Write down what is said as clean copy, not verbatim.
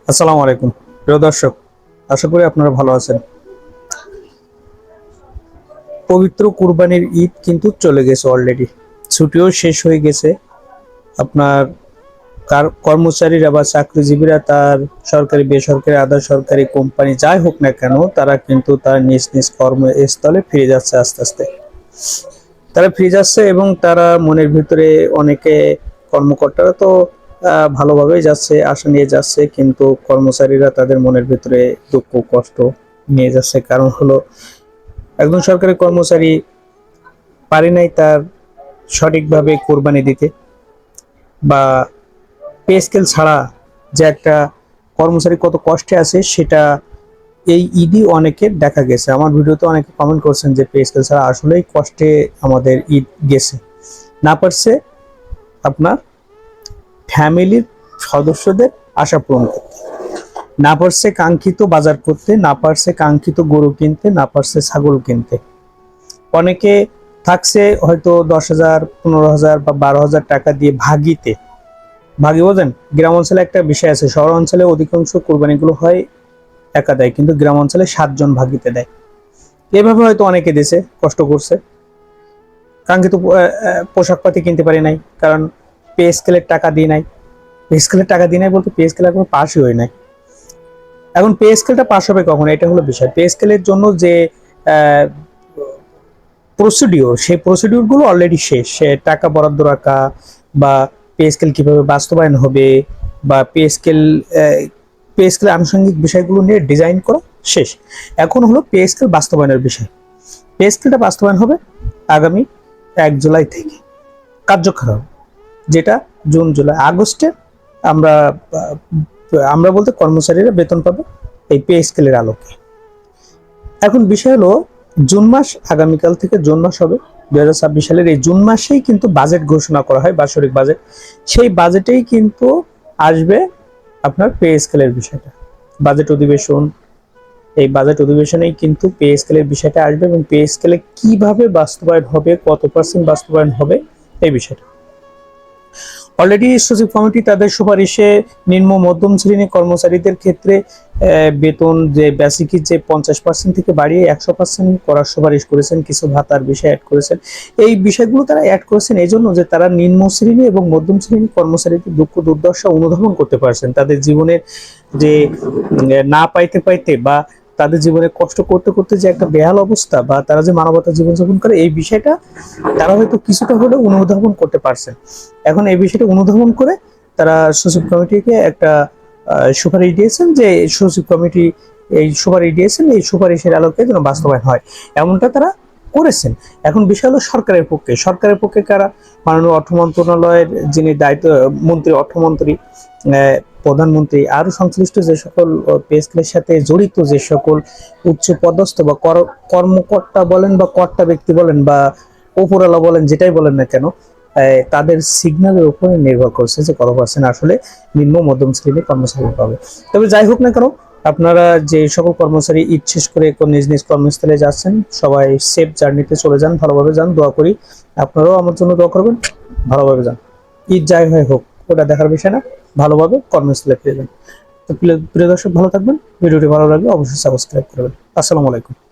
আসসালামু আলাইকুম প্রিয় দর্শক, আশা করি আপনারা ভালো আছেন। পবিত্র কুরবানির ঈদ কিন্তু চলে গেছে অলরেডি, ছুটিও শেষ হয়ে গেছে। আপনার কর্মচারীরা বা চাকরিজীবীরা তার সরকারি বেসরকারি আধা সরকারি কোম্পানি যাই হোক না কেন, তারা কিন্তু তার নিজ নিজ কর্মস্থলে ফিরে যাচ্ছে আস্তে আস্তে। তারা ফিরে যাচ্ছে এবং তারা মনের ভিতরে অনেকে, কর্মকর্তারা তো ভালোভাবেই যাচ্ছে, আশা নিয়ে যাচ্ছে, কিন্তু কর্মচারীরা তাদের মনের ভিতরে দুঃখ কষ্ট নিয়ে যাচ্ছে। কারণ হলো, একজন সরকারি কর্মচারী পারে নাই তার সঠিকভাবে কোরবানি দিতে, বা পে স্কেল ছাড়া যে একটা কর্মচারী কত কষ্টে আছে সেটা এই ঈদই অনেকের দেখা গেছে। আমার ভিডিওতে অনেকে কমেন্ট করছেন যে পে স্কেল ছাড়া আসলেই কষ্টে আমাদের ঈদ গেছে। না পারছে আপনার ফ্যামিলির সদস্যদের আশা পূরণ করতে, না পারছে কাঙ্ক্ষিত বাজার করতে, না পারছে কাঙ্ক্ষিত গরু কিনতে, না পারছে ছাগল কিনতে। অনেকে থাকছে হয়তো 10,000, 15,000 বা 12,000 টাকা দিয়ে ভাগিতে। ভাগি বোঝেন? গ্রাম অঞ্চলে একটা বিষয় আছে, শহর অঞ্চলে অধিকাংশ কোরবানিগুলো হয় একা দেয়, কিন্তু গ্রাম অঞ্চলে 7 জন ভাগিতে দেয়। এভাবে হয়তো অনেকে দেশে কষ্ট করছে, কাঙ্ক্ষিত পোশাক পাতি কিনতে পারি নাই, কারণ পে স্কেলের টাকা দিয়ে নাই। পে স্কেলের টাকা দিয়ে নাই বলতে পে স্কেল এখনো পাসই হয় নাই। এখন পে স্কেলটা পাস হবে কখন, এটা হলো বিষয়। পে স্কেলের জন্য যে প্রসিডিওর, সেই প্রসিডিওর গুলো অলরেডি শেষ। টাকা বরাদ্দ রাখা, বা পে স্কেল কিভাবে বাস্তবায়ন হবে, বা পে স্কেল আনুষঙ্গিক বিষয়গুলো নিয়ে ডিজাইন করা শেষ। এখন হলো পে স্কেল বাস্তবায়নের বিষয়। পে স্কেলটা বাস্তবায়ন হবে আগামী 1 জুলাই থেকে কার্যকর হবে, যেটা জুন জুলাই আগস্টে আমরা আমরা বলতে কর্মচারীরা বেতন পাবে এই পে স্কেলের আলোকে। এখন বিষয় হলো, জুন মাস, আগামীকাল থেকে জুন মাস হবে 2026 সালের। এই জুন মাসেই কিন্তু বাজেট ঘোষণা করা হয়, বাৎসরিক বাজেট। সেই বাজেটেই কিন্তু আসবে আপনার পে স্কেলের বিষয়টা, বাজেট অধিবেশন। এই বাজেট অধিবেশনেই কিন্তু পে স্কেলের বিষয়টা আসবে, এবং পে স্কেলে কিভাবে বাস্তবায়ন হবে, কত পার্সেন্ট বাস্তবায়ন হবে, এই বিষয়টা। অলরেডি সচিব কমিটি তাদের সুপারিশে নিম্ন মধ্যম শ্রেণী কর্মচারীদের ক্ষেত্রে বেতন যে বেসিকের যে 50% থেকে বাড়িয়ে 100% করার সুপারিশ করেছেন। কিছু ভাতার বিষয় অ্যাড করেছেন। এই বিষয়গুলো তারা অ্যাড করেছেন এই জন্য যে তারা নিম্ন শ্রেণী এবং মধ্যম শ্রেণী কর্মচারীদের দুঃখ দুর্দশা অনুধাবন করতে পারছেন। তাদের জীবনের যে না পাইতে পাইতে, বা তাদের জীবনে কষ্ট করতে করতে যে একটা বেহাল অবস্থা, বা তারা যে মানবতা জীবনযাপন করে, এই বিষয়টা তারা হয়তো কিছুটা হলেও অনুধাবন করতে পারছেন। এখন এই বিষয়টা অনুধাবন করে তারা সচিব কমিটিকে একটা সুপারিশ দিয়েছেন, যে সচিব কমিটি এই সুপারিশ দিয়েছেন, এই সুপারিশের আলোকে যেন বাস্তবায়ন হয়, এমনটা তারা করেছেন। এখন বিষয় হলো সরকারের পক্ষে কারা? মাননীয় অর্থ মন্ত্রণালয়ের যিনি দায়িত্ব মন্ত্রী, অর্থমন্ত্রী, প্রধানমন্ত্রী, আরো সংশ্লিষ্ট যে সকল পে স্কেলের সাথে জড়িত যে সকল উচ্চ পদস্থ বা কর্মকর্তা বলেন, বা কর্তা ব্যক্তি বলেন, বা উপরওয়ালা বলেন, যেটাই বলেন না কেন, তাদের সিগন্যালের উপরে নির্ভর করছে যে কত পার্সেন্ট আসলে নিম্ন মধ্যম শ্রেণীর কর্মচারী পাবে। তবে যাই হোক না কেন, আপনারা যে সকল কর্মচারী ঈদ শেষ করে নিজ নিজ কর্মস্থলে যাচ্ছেন, সবাই সেফ জার্নিতে চলে যান, ভালোভাবে যান, দোয়া করি। আপনারাও আমার জন্য দোয়া করবেন, ভালোভাবে যান। ঈদ যাই হয় হোক, ওটা দেখার বিষয় না, ভালোভাবে কর্মস্থলে ফিরে যান। তো প্রিয় দর্শক, ভালো থাকবেন। ভিডিওটি ভালো লাগলে অবশ্যই সাবস্ক্রাইব করবেন। আসসালামু আলাইকুম।